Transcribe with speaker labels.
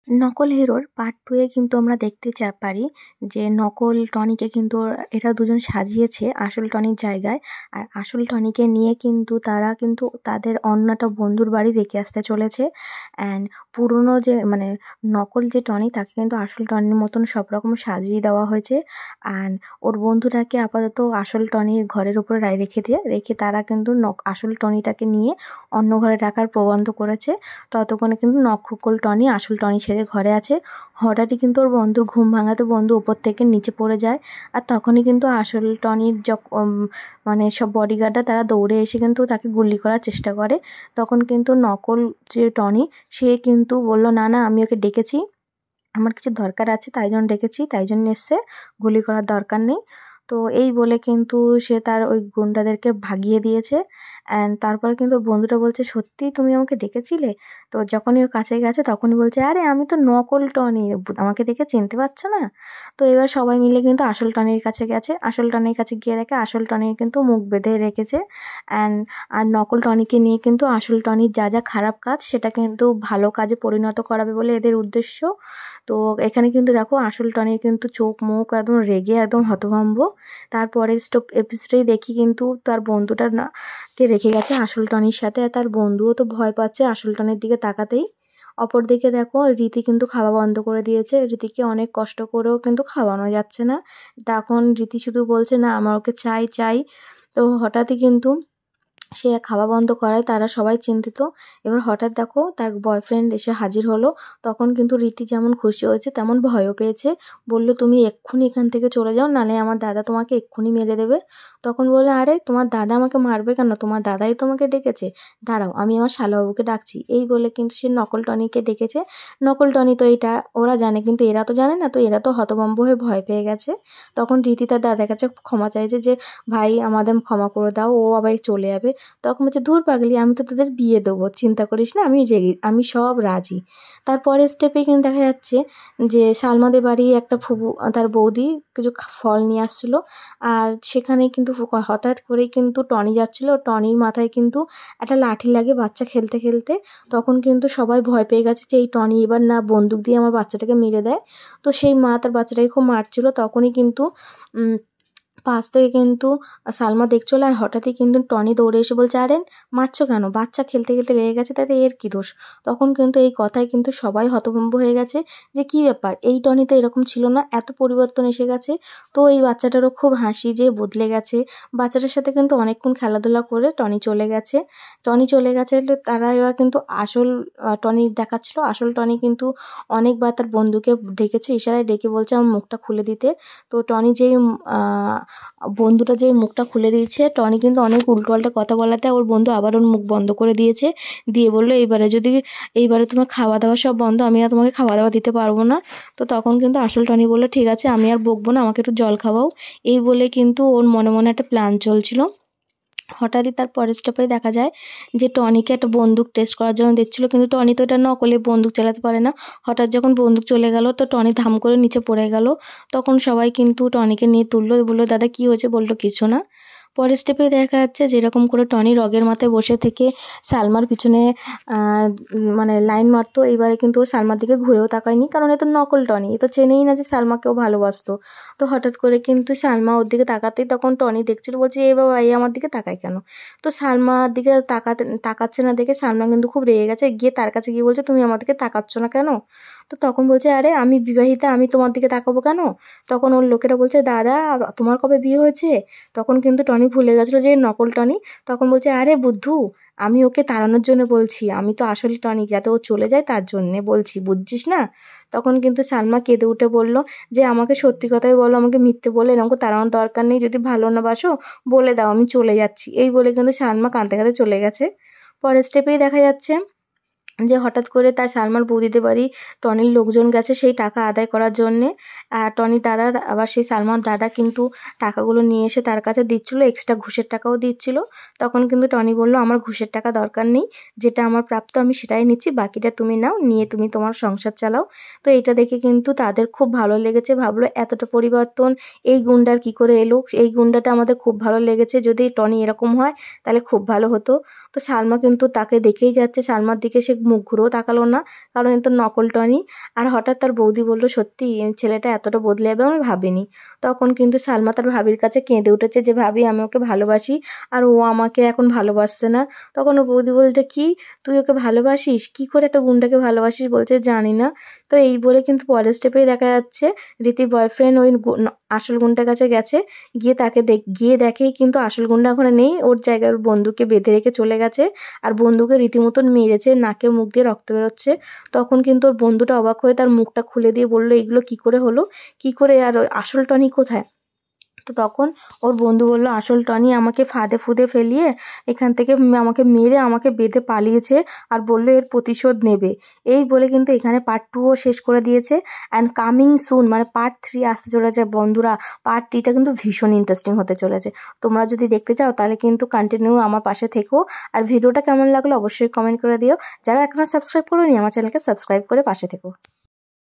Speaker 1: নকল হিরোর পার্ট 2 এ কিন্তু আমরা দেখতে পারি যে নকল টনিকে কিন্তু এরা দুজন সাজিয়েছে আসল টনির জায়গায়। আর আসল টনিকে নিয়ে কিন্তু তারা কিন্তু তাদের অন্য একটা বন্ধুর বাড়ি রেখে আসতে চলেছে। অ্যান্ড পুরনো যে মানে নকল যে টনি তাকে কিন্তু আসল টনির মতন সব রকম সাজিয়ে দেওয়া হয়েছে। অ্যান্ড ওর বন্ধুটাকে আপাতত আসল টনির ঘরের উপরে রেখে তারা কিন্তু আসল টনিটাকে নিয়ে অন্য ঘরে রাখার প্রবন্ধ করেছে। ততক্ষণে কিন্তু নকল টনি আসল টনি সেজে ঘরে আছে। হঠাৎই কিন্তু ওর বন্ধুর ঘুম ভাঙাতে বন্ধু ওপর থেকে নিচে পড়ে যায়। আর তখনই কিন্তু আসল টনির মানে সব বডিগার্ডরা তারা দৌড়ে এসে কিন্তু তাকে গুলি করার চেষ্টা করে। তখন কিন্তু নকল যে টনি সে কিন্তু বলল, না না আমি ওকে ডেকেছি, আমার কিছু দরকার আছে তাই জন্য ডেকেছি, তাই জন্য এসছে, গুলি করার দরকার নেই। তো এই বলে কিন্তু সে তার ওই গুন্ডাদেরকে ভাগিয়ে দিয়েছে। অ্যান্ড তারপরে কিন্তু বন্ধুটা বলছে, সত্যিই তুমি আমাকে ডেকেছিলে? তো যখনই ও কাছে গেছে তখনই বলছে, আরে আমি তো নকল টনি, আমাকে দেখে চিনতে পারছো না? তো এবার সবাই মিলে কিন্তু আসল টনির কাছে গেছে। আসল টনির কাছে গিয়ে দেখে আসল টনির কিন্তু মুখ বেঁধে রেখেছে। অ্যান্ড আর নকল টনিকে নিয়ে কিন্তু আসল টনির যা যা খারাপ কাজ সেটা কিন্তু ভালো কাজে পরিণত করাবে বলে এদের উদ্দেশ্য। তো এখানে কিন্তু দেখো আসল টনির কিন্তু চোখ মুখ একদম রেগে একদম হতভম্ব। তারপরের এপিসোডেই দেখি কিন্তু তার বন্ধুটা না কে রেখে গেছে আসল টনির সাথে। আর তার বন্ধুও তো ভয় পাচ্ছে আসল টনির দিকে তাকাতেই। অপরদিকে দেখো রীতি কিন্তু খাওয়া বন্ধ করে দিয়েছে। রীতিকে অনেক কষ্ট করেও কিন্তু খাওয়ানো যাচ্ছে না। তখন রীতি শুধু বলছে, না আমার ওকে চাই চাই। তো হঠাৎই কিন্তু সে খাওয়া বন্ধ করায় তারা সবাই চিন্তিত। এবার হঠাৎ দেখো তার বয়ফ্রেন্ড এসে হাজির হলো। তখন কিন্তু রীতি যেমন খুশি হয়েছে তেমন ভয়ও পেয়েছে। বলল, তুমি এক্ষুনি এখান থেকে চলে যাও, নালে আমার দাদা তোমাকে এক্ষুনি মেরে দেবে। তখন বললো, আরে তোমার দাদা আমাকে মারবে কেন? তোমার দাদাই তোমাকে ডেকেছে, দাঁড়াও আমি আমার শালাবাবুকে ডাকছি। এই বলে কিন্তু সে নকল টনিকে ডেকেছে। নকল টনি তো এটা ওরা জানে, কিন্তু এরা তো জানে না। তো এরা তো হতভম্ব হয়ে ভয় পেয়ে গেছে। তখন রীতি তার দাদার কাছে ক্ষমা চাইছে যে, ভাই আমাদের ক্ষমা করে দাও, ও আবার চলে যাবে। তখন বলছে, ধুর পাগলি, আমি তো তোদের বিয়ে দেবো, চিন্তা করিস না, আমি সব রাজি। তারপরের স্টেপে কিন্তু দেখা যাচ্ছে যে সালমাদের বাড়ি একটা ফুবু তার বৌদি কিছু ফল নিয়ে আসছিলো। আর সেখানে কিন্তু হঠাৎ করেই কিন্তু টনি যাচ্ছিলো। টনির মাথায় কিন্তু একটা লাঠি লাগে বাচ্চা খেলতে খেলতে। তখন কিন্তু সবাই ভয় পেয়ে গেছে যে এই টনি এবার না বন্দুক দিয়ে আমার বাচ্চাটাকে মেরে দেয়। তো সেই মা তার বাচ্চাটাকে খুব মারছিল। তখনই কিন্তু পাশ থেকে কিন্তু সালমা দেখছিল। আর হঠাৎই কিন্তু টনি দৌড়ে এসে বলছে, আরে মারছো কেন? বাচ্চা খেলতে খেলতে লেগে গেছে, তাতে এর কী দোষ? তখন কিন্তু এই কথায় কিন্তু সবাই হতভম্ব হয়ে গেছে যে কী ব্যাপার, এই টনি তো এরকম ছিল না, এত পরিবর্তন এসে গেছে। তো এই বাচ্চাটারও খুব হাসি যে বদলে গেছে। বাচ্চাটার সাথে কিন্তু অনেকক্ষণ খেলাধুলা করে টনি চলে গেছে। তারা এবার কিন্তু আসল টনি দেখাচ্ছিল। আসল টনি কিন্তু অনেকবার তার বন্ধুকে ডেকেছে, ইশারায় ডেকে বলছে আমার মুখটা খুলে দিতে। তো টনি যেই বন্ধুটা যে মুখটা খুলে দিয়েছে, টনি কিন্তু অনেক উল্টোপাল্টা কথা বলাতে ওর বন্ধু আবার ওর মুখ বন্ধ করে দিয়েছে। দিয়ে বললো, এইবারে তোমার খাওয়া দাওয়া সব বন্ধ, আমি আর তোমাকে খাওয়া দাওয়া দিতে পারবো না। তো তখন কিন্তু আসল টনি বললো, ঠিক আছে আমি আর বকবো না, আমাকে একটু জল খাওয়াও। এই বলে কিন্তু ওর মনে মনে একটা প্ল্যান চলছিল। হঠাৎই তার পরের স্টেপে দেখা যায় যে টনিকে একটা বন্দুক টেস্ট করার জন্য দিচ্ছিল, কিন্তু টনি তো এটা নকলে বন্দুক চালাতে পারে না। হঠাৎ যখন বন্দুক চলে গেল তো টনি ধাম করে নিচে পড়ে গেল। তখন সবাই কিন্তু টনিকে নিয়ে তুললো, বললো, দাদা কী হয়েছে? বললো, কিছু না। পরের স্টেপে দেখা যাচ্ছে যেরকম করে টনি রগের মাথায় বসে থেকে সালমার পিছনে মানে লাইন মারতো, এইবারে কিন্তু ও সালমার দিকে ঘুরেও তাকায়নি, কারণ এ তো নকল টনি, এ তো চেনেই না যে সালমাকেও ভালোবাসতো। তো হঠাৎ করে কিন্তু সালমা ওর দিকে তাকাতেই তখন টনি দেখছিল, বলছে এ বাবা, এই আমার দিকে তাকায় কেন? তো সালমার দিকে তাকাচ্ছে না দেখে সালমা কিন্তু খুব রেগে গেছে, গিয়ে তার কাছে গিয়ে বলছে, তুমি আমার দিকে তাকাচ্ছ না কেন? তো তখন বলছে, আরে আমি বিবাহিতা, আমি তোমার দিকে তাকাবো কেন? তখন ওর লোকেরা বলছে, দাদা তোমার কবে বিয়ে হয়েছে? তখন কিন্তু টনি ভুলে গেছিলো যে নকল টনি। তখন বলছে, আরে বুদ্ধু, আমি ওকে তাড়ানোর জন্য বলছি, আমি তো আসলে টনি, যাতে ও চলে যায় তার জন্যে বলছি, বুঝছিস না? তখন কিন্তু সালমা কেঁদে উঠে বলল যে, আমাকে সত্যি কথাই বলো, আমাকে মিথ্যে বলে এরকম তাড়ানোর দরকার নেই, যদি ভালো না বাসো বলে দাও, আমি চলে যাচ্ছি। এই বলে কিন্তু সালমা কাঁদতে কাঁদতে চলে গেছে। পরের স্টেপেই দেখা যাচ্ছে যে হঠাৎ করে তার সালমার বৌদিদের বাড়ি টনির লোকজন গেছে সেই টাকা আদায় করার জন্যে। আর টনির দাদা আবার সেই সালমার দাদা কিন্তু টাকাগুলো নিয়ে এসে তার কাছে দিচ্ছিলো, এক্সট্রা ঘুষের টাকাও দিচ্ছিল। তখন কিন্তু টনি বলল, আমার ঘুষের টাকা দরকার নেই, যেটা আমার প্রাপ্ত আমি সেটাই নিচ্ছি, বাকিটা তুমি নাও, নিয়ে তুমি তোমার সংসার চালাও। তো এটা দেখে কিন্তু তাদের খুব ভালো লেগেছে, ভাবলো এতটা পরিবর্তন এই গুন্ডার কি করে এলো, এই গুন্ডাটা আমাদের খুব ভালো লেগেছে, যদি টনি এরকম হয় তাহলে খুব ভালো হতো। তো সালমা কিন্তু তাকে দেখেই যাচ্ছে, সালমার দিকে সে মুখ ঘুরেও তাকালো না, কারণ এ তো নকল টনি। আর হঠাৎ তার বৌদি বলল, সত্যি ছেলেটা এতটা বদলে যাবে আমি ভাবিনি। তখন কিন্তু সালমা তার ভাবির কাছে কেঁদে উঠেছে যে ভাবি আমি ওকে ভালোবাসি আর ও আমাকে এখন ভালোবাসছে না। তখন ও বৌদি বলছে, কি তুই ওকে ভালোবাসিস, কি করে একটা গুন্ডাকে ভালোবাসিস? বলছে জানি না। তো এই বলে কিন্তু পরের স্টেপেই দেখা যাচ্ছে রীতির বয়ফ্রেন্ড ওই আসল গুন্ডার কাছে গেছে, গিয়ে তাকে গিয়ে দেখেই কিন্তু আসল গুন্ডা ওখানে নেই, ওর জায়গায় ওর বন্ধুকে বেঁধে রেখে চলে গেছে আর বন্ধুকে রীতিমতন মেরেছে, নাকে মুখ দিয়ে রক্ত বেরোচ্ছে। তখন কিন্তু ওর বন্ধুটা অবাক হয়ে তার মুখটা খুলে দিয়ে বললো, এগুলো কি করে হলো, কি করে, আর আসল টনি কোথায়? তো তখন ওর বন্ধু বলল, আসল টনি আমাকে ফাঁদে ফুঁদে ফেলিয়ে এখান থেকে আমাকে মেরে আমাকে বেঁধে পালিয়েছে আর বলল এর প্রতিশোধ নেবে। এই বলে কিন্তু এখানে পার্ট 2ও শেষ করে দিয়েছে। অ্যান্ড কামিং সুন মানে পার্ট 3 আসতে চলেছে বন্ধুরা। পার্ট 3টা কিন্তু ভীষণ ইন্টারেস্টিং হতে চলেছে। তোমরা যদি দেখতে চাও তাহলে কিন্তু কন্টিনিউ আমার পাশে থেকো। আর ভিডিওটা কেমন লাগলো অবশ্যই কমেন্ট করে দিও। যারা এখনো সাবস্ক্রাইব করোনি আমার চ্যানেলকে সাবস্ক্রাইব করে পাশে থেকো।